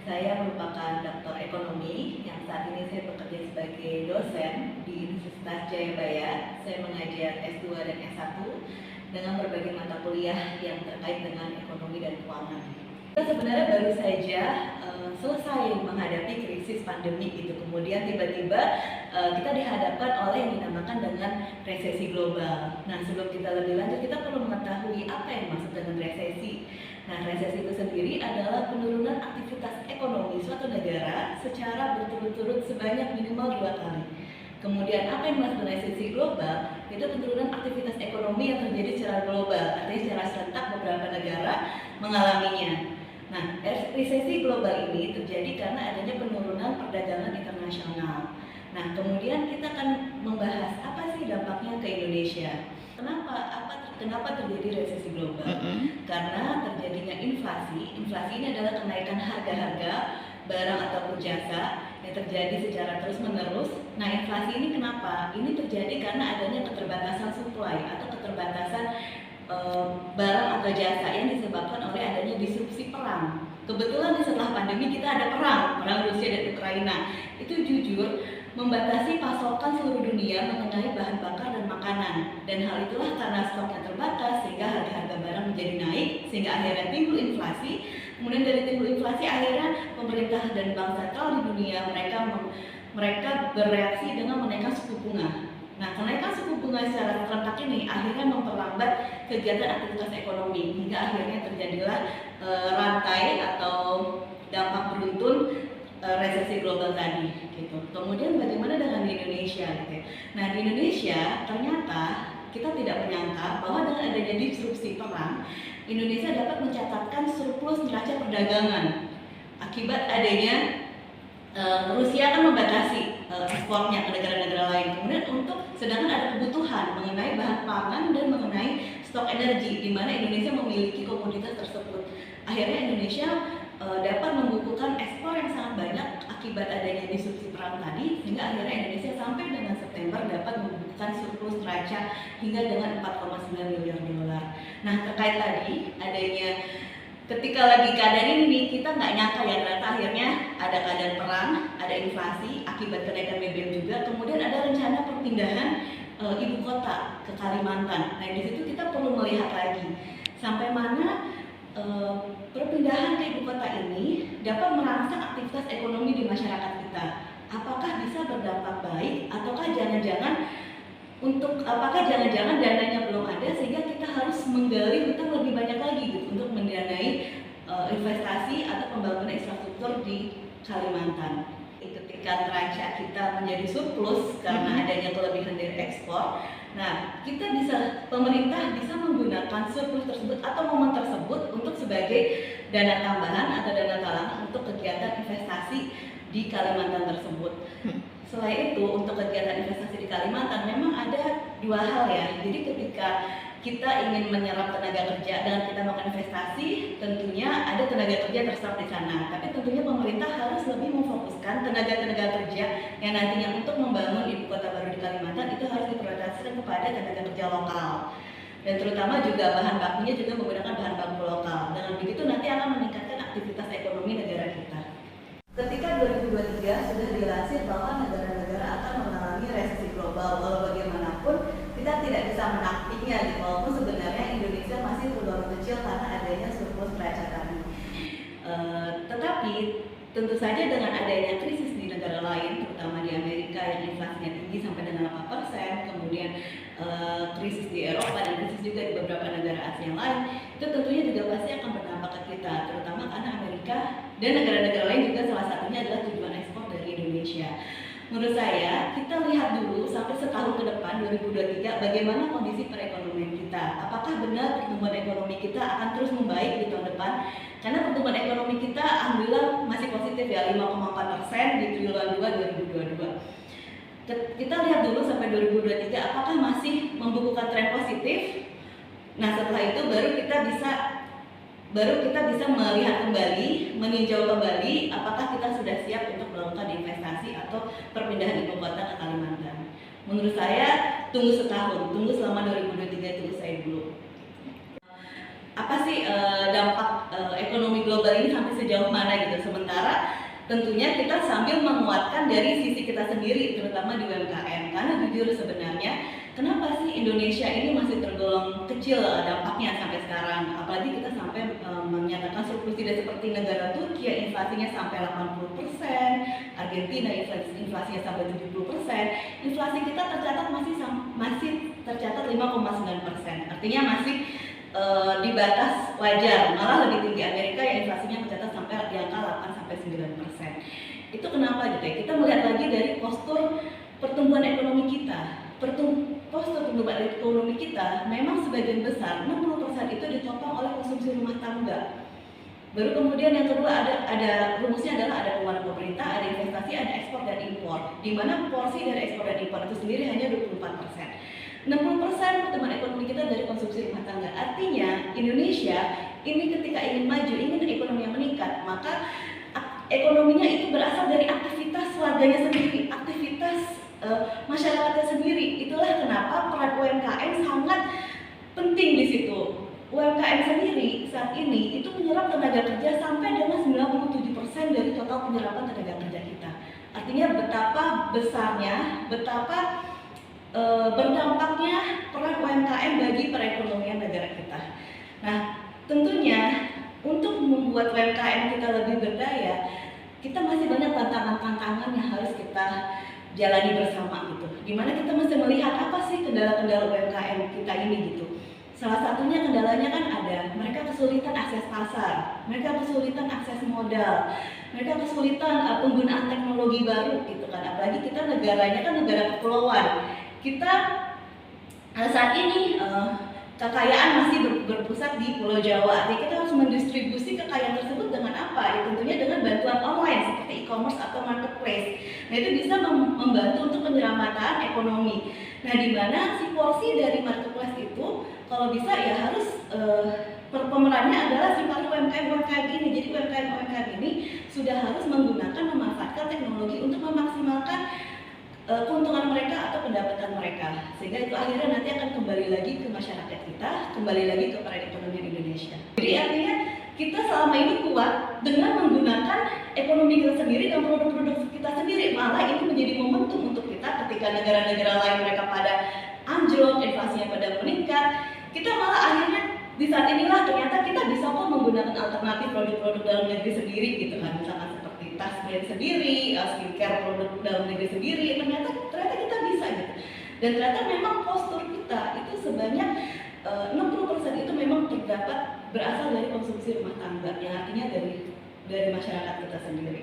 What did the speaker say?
Saya merupakan doktor ekonomi yang saat ini saya bekerja sebagai dosen di Universitas Jayabaya. Saya mengajar S2 dan S1 dengan berbagai mata kuliah yang terkait dengan ekonomi dan keuangan. Kita sebenarnya baru saja selesai menghadapi krisis pandemi gitu. Kemudian tiba-tiba kita dihadapkan oleh yang dinamakan dengan resesi global. Nah, sebelum kita lebih lanjut, kita perlu mengetahui apa yang dimaksud dengan resesi. Nah, resesi itu sendiri adalah penurunan aktivitas ekonomi suatu negara secara berturut-turut sebanyak minimal 2 kali. Kemudian apa yang dimaksud resesi global? Itu penurunan aktivitas ekonomi yang terjadi secara global, artinya secara serentak beberapa negara mengalaminya. Nah, resesi global ini terjadi karena adanya penurunan perdagangan internasional. Nah, kemudian kita akan membahas apa sih dampaknya ke Indonesia. Kenapa terjadi resesi global? Karena terjadinya inflasi. Inflasi ini adalah kenaikan harga-harga barang ataupun jasa yang terjadi secara terus-menerus. Nah, inflasi ini kenapa? Ini terjadi karena adanya keterbatasan supply atau keterbatasan barang atau jasa yang disebabkan oleh adanya disrupsi perang. Kebetulan setelah pandemi kita ada perang Rusia dan Ukraina. Itu jujur membatasi pasokan seluruh dunia mengenai bahan bakar dan makanan. Dan hal itulah karena stoknya terbatas sehingga harga-harga barang menjadi naik, sehingga akhirnya timbul inflasi. Kemudian dari timbul inflasi akhirnya pemerintah dan bank sentral di dunia mereka bereaksi dengan menaikkan suku bunga. Nah, kenaikan suku bunga secara serentak ini akhirnya memperlambat kegiatan aktivitas ekonomi hingga akhirnya terjadilah rantai atau dampak beruntun resesi global tadi gitu. Kemudian bagaimana dengan di Indonesia gitu. Nah, di Indonesia ternyata kita tidak menyangka bahwa dengan adanya disrupsi perang, Indonesia dapat mencatatkan surplus neraca perdagangan akibat adanya Rusia kan membatasi ekspornya ke negara-negara lain. Kemudian sedangkan ada kebutuhan mengenai bahan pangan dan mengenai stok energi di mana Indonesia memiliki komoditas tersebut. Akhirnya Indonesia dapat membukukan ekspor yang sangat banyak akibat adanya disrupsi perang tadi, sehingga akhirnya Indonesia sampai dengan September dapat membukukan surplus neraca hingga dengan 4,9 miliar dolar. Nah, terkait tadi adanya ketika lagi keadaan ini kita nggak nyangka ya ternyata akhirnya ada keadaan perang, ada inflasi akibat kenaikan BBM juga, kemudian ada rencana perpindahan ibu kota ke Kalimantan. Nah, di situ kita perlu melihat lagi sampai mana perpindahan ke ibu kota ini dapat merangsang aktivitas ekonomi di masyarakat kita. Apakah bisa berdampak baik ataukah jangan-jangan dananya belum ada sehingga kita harus menggali hutang lebih banyak lagi gitu untuk mendanai investasi atau pembangunan infrastruktur di Kalimantan. Ketika neraca kita menjadi surplus karena adanya kelebihan dari ekspor, nah pemerintah bisa menggunakan surplus tersebut atau momen tersebut untuk sebagai dana tambahan atau dana talangan untuk kegiatan investasi di Kalimantan tersebut. Selain itu, untuk kegiatan investasi di Kalimantan memang ada dua hal ya. Jadi ketika kita ingin menyerap tenaga kerja dan kita melakukan investasi, tentunya ada tenaga kerja terserap di sana. Tapi tentunya pemerintah harus lebih memfokuskan tenaga kerja yang nantinya untuk membangun ibu kota baru di Kalimantan itu harus diprioritaskan kepada tenaga kerja lokal. Dan terutama juga bahan bakunya juga menggunakan bahan baku lokal. Dengan begitu nanti akan meningkatkan aktivitas ekonomi negara kita. Ketika 2023 sudah dilansir bahwa negara-negara akan mengalami resesi global, walau bagaimanapun kita tidak bisa menafikannya gitu, walaupun sebenarnya Indonesia masih tergolong kecil karena adanya surplus neraca tadi. Tetapi tentu saja dengan adanya krisis di negara lain, terutama di Amerika yang inflasinya tinggi sampai dengan 8%, kemudian krisis di Eropa dan krisis juga di beberapa negara Asia yang lain, itu tentunya juga pasti akan berdampak ke kita, terutama karena Amerika dan negara-negara lain juga salah satunya adalah tujuan ekspor dari Indonesia. Menurut saya, kita lihat dulu sampai setahun ke depan 2023 bagaimana kondisi perekonomian kita. Apakah benar pertumbuhan ekonomi kita akan terus membaik di tahun depan? Karena pertumbuhan ekonomi kita alhamdulillah masih positif ya, 5,4% di triwulan 2 2022. Kita lihat dulu sampai 2023 apakah masih membukukan tren positif. Nah, setelah itu baru kita bisa melihat kembali, meninjau kembali apakah kita sudah siap untuk melakukan investasi atau perpindahan ibu kota ke Kalimantan. Menurut saya tunggu setahun, tunggu selama 2023 itu usai dulu. apa sih dampak ekonomi global ini sampai sejauh mana gitu. Sementara tentunya kita sambil menguatkan dari sisi kita sendiri, terutama di UMKM. Karena jujur sebenarnya, kenapa sih Indonesia ini masih tergolong kecil dampaknya sampai sekarang? Apalagi kita sampai menyatakan surplus tidak seperti negara Turki yang inflasinya sampai 80%, Argentina inflasinya sampai 70%. Inflasi kita tercatat masih tercatat 5,9%. Artinya masih di batas wajar, malah lebih tinggi Amerika yang inflasinya mencatat sampai di angka 8-9%. Itu kenapa gitu ya? Kita melihat lagi dari postur pertumbuhan ekonomi kita. Postur pertumbuhan ekonomi kita memang sebagian besar 60% itu ditopang oleh konsumsi rumah tangga. Baru kemudian yang kedua ada rumusnya adalah ada pengeluaran pemerintah, ada investasi, ada ekspor dan impor. Di mana porsi dari ekspor dan impor itu sendiri hanya 24%. 60% pertumbuhan ekonomi kita dari konsumsi rumah tangga. Artinya Indonesia ini ketika ingin maju, ingin ekonomi yang meningkat, maka ekonominya itu berasal dari aktivitas warganya sendiri, aktivitas masyarakatnya sendiri. Itulah kenapa peran UMKM sangat penting di situ. UMKM sendiri saat ini itu menyerap tenaga kerja sampai dengan 97% dari total penyerapan tenaga kerja kita. Artinya betapa besarnya, betapa berdampaknya peran UMKM bagi perekonomian negara kita. Nah, tentunya untuk membuat UMKM kita lebih berdaya, kita masih banyak tantangan-tantangan yang harus kita jalani bersama gitu. Dimana kita mesti melihat apa sih kendala-kendala UMKM kita ini gitu. Salah satunya kendalanya kan ada, mereka kesulitan akses pasar, mereka kesulitan akses modal, mereka kesulitan penggunaan teknologi baru gitu kan. Apalagi kita negaranya kan negara kepulauan. Kita saat ini kekayaan masih berpusat di Pulau Jawa. Jadi kita harus mendistribusi kekayaan tersebut dengan apa? Ya, tentunya dengan bantuan online seperti e-commerce atau marketplace. Nah, itu bisa membantu untuk penyelamatan ekonomi. Nah, di mana si porsi dari marketplace itu kalau bisa ya harus pemerannya adalah si para UMKM ini. Jadi UMKM ini sudah harus memanfaatkan teknologi untuk memaksimalkan keuntungan mereka atau pendapatan mereka, sehingga itu akhirnya nanti akan kembali lagi ke masyarakat kita, kembali lagi ke perekonomian Indonesia. Jadi artinya kita selama ini kuat dengan menggunakan ekonomi kita sendiri dan produk-produk kita sendiri, malah ini menjadi momentum untuk kita ketika negara-negara lain mereka pada anjlok, inflasinya pada meningkat, kita malah akhirnya di saat inilah ternyata kita bisa kok menggunakan alternatif produk-produk dalam negeri sendiri gitu kan, misalkan tas brand sendiri, skincare produk dalam negeri sendiri, ternyata kita bisa gitu. Dan ternyata memang postur kita itu sebanyak 60% itu memang terdapat berasal dari konsumsi rumah tangga, yang artinya dari masyarakat kita sendiri.